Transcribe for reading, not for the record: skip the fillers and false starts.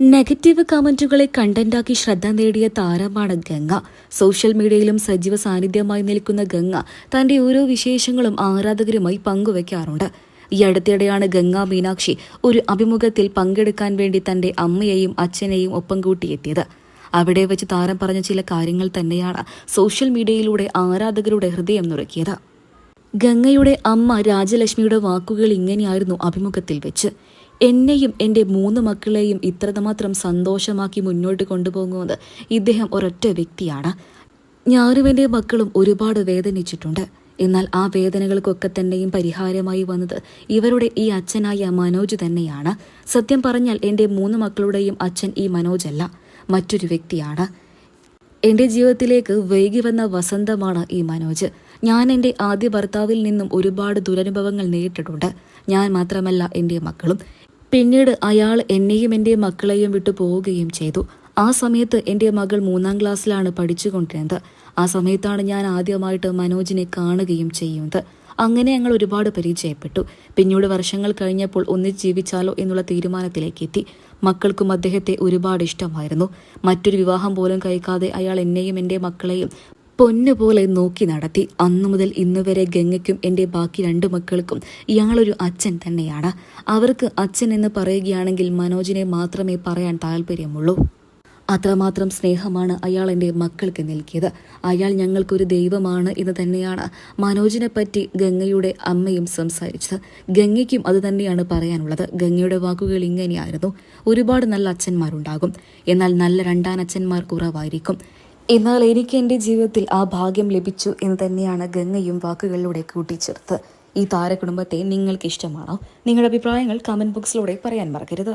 Negative കമന്റുകളെ കണ്ടന്റാക്കി ശ്രദ്ധ നേടിയ താരമാണ് ഗംഗ. സോഷ്യൽ മീഡിയയിലും സജീവ സാന്നിധ്യമായി നിൽക്കുന്ന ഗംഗ തന്റെ ഓരോ വിശേഷങ്ങളും ആരാധകരുമായി പങ്കുവയ്ക്കാറുണ്ട്. ഈ അടുത്തിടെയാണ് ഗംഗ മീനാക്ഷി ഒരു അഭിമുഖത്തിൽ പങ്കെടുക്കാൻ വേണ്ടി തന്റെ അമ്മയെയും അച്ഛനെയും ഒപ്പം കൂട്ടിയെത്തിയത്. അവിടെ വെച്ച് താരം പറഞ്ഞ ചില കാര്യങ്ങൾ തന്നെയാണ് സോഷ്യൽ മീഡിയയിലൂടെ ആരാധകരുടെ ഹൃദയം നുറുക്കിയത്. ഗംഗയുടെ അമ്മ രാജലക്ഷ്മിയുടെ വാക്കുകൾ ഇങ്ങനെയായിരുന്നു അഭിമുഖത്തിൽ വെച്ച്: എന്നെയും എൻ്റെ 3 മക്കളെയും ഇത്രമാത്രം സന്തോഷമാക്കി മുന്നോട്ട് കൊണ്ടുപോകുന്നത് ഇദ്ദേഹം ഒരൊറ്റ വ്യക്തിയാണ്. ഞാനും എൻ്റെ മക്കളും ഒരുപാട് വേദനിച്ചിട്ടുണ്ട്. എന്നാൽ ആ വേദനകൾക്കൊക്കെ തന്നെയും പരിഹാരമായി വന്നത് ഇവരുടെ ഈ അച്ഛനായ മനോജ് തന്നെയാണ്. സത്യം പറഞ്ഞാൽ എൻ്റെ 3 മക്കളുടെയും അച്ഛൻ ഈ മനോജല്ല, മറ്റൊരു വ്യക്തിയാണ്. എൻ്റെ ജീവിതത്തിലേക്ക് വൈകി വന്ന വസന്തമാണ് ഈ മനോജ്. ഞാൻ എൻ്റെ ആദ്യ ഭർത്താവിൽ നിന്നും ഒരുപാട് ദുരനുഭവങ്ങൾ നേരിട്ടിട്ടുണ്ട്. ഞാൻ മാത്രമല്ല, എൻ്റെ മക്കളും. പിന്നീട് അയാൾ എന്നെയും എൻ്റെ മക്കളെയും വിട്ടു പോവുകയും ചെയ്തു. ആ സമയത്ത് എൻ്റെ മകൾ 3ാം ക്ലാസ്സിലാണ് പഠിച്ചുകൊണ്ടിരുന്നത്. ആ സമയത്താണ് ഞാൻ ആദ്യമായിട്ട് മനോജിനെ കാണുകയും ചെയ്യുന്നത്. അങ്ങനെ ഞങ്ങൾ ഒരുപാട് പരിചയപ്പെട്ടു. പിന്നീട് വർഷങ്ങൾ കഴിഞ്ഞപ്പോൾ ഒന്നിച്ച് ജീവിച്ചാലോ എന്നുള്ള തീരുമാനത്തിലേക്ക് എത്തി. മക്കൾക്കും അദ്ദേഹത്തെ ഒരുപാട് ഇഷ്ടമായിരുന്നു. മറ്റൊരു വിവാഹം പോലും കഴിക്കാതെ അയാൾ എന്നെയും എൻ്റെ മക്കളെയും പൊന്നുപോലെ നോക്കി നടത്തി. അന്നു മുതൽ ഇന്ന് വരെ ഗംഗയ്ക്കും എൻ്റെ ബാക്കി 2 മക്കൾക്കും ഇയാളൊരു അച്ഛൻ തന്നെയാണ്. അവർക്ക് അച്ഛൻ എന്ന് പറയുകയാണെങ്കിൽ മനോജിനെ മാത്രമേ പറയാൻ താല്പര്യമുള്ളൂ. അത്രമാത്രം സ്നേഹമാണ് അയാൾ എൻ്റെ മക്കൾക്ക് നൽകിയത്. അയാൾ ഞങ്ങൾക്കൊരു ദൈവമാണ് എന്ന് തന്നെയാണ് മനോജിനെ പറ്റി ഗംഗയുടെ അമ്മയും സംസാരിച്ചത്. ഗംഗയ്ക്കും അത് തന്നെയാണ് പറയാനുള്ളത്. ഗംഗയുടെ വാക്കുകൾ ഇങ്ങനെയായിരുന്നു: ഒരുപാട് നല്ല അച്ഛന്മാരുണ്ടാകും, എന്നാൽ നല്ല രണ്ടാനച്ഛന്മാർ കുറവായിരിക്കും. എന്നാൽ എനിക്ക് എൻ്റെ ജീവിതത്തിൽ ആ ഭാഗ്യം ലഭിച്ചു എന്ന് തന്നെയാണ് ഗംഗയും വാക്കുകളിലൂടെ കൂട്ടിച്ചേർത്ത്. ഈ താരകുടുംബത്തെ നിങ്ങൾക്ക് ഇഷ്ടമാണോ? നിങ്ങളുടെ അഭിപ്രായങ്ങൾ കമന്റ് ബോക്സിലൂടെ പറയാൻ മറക്കരുത്.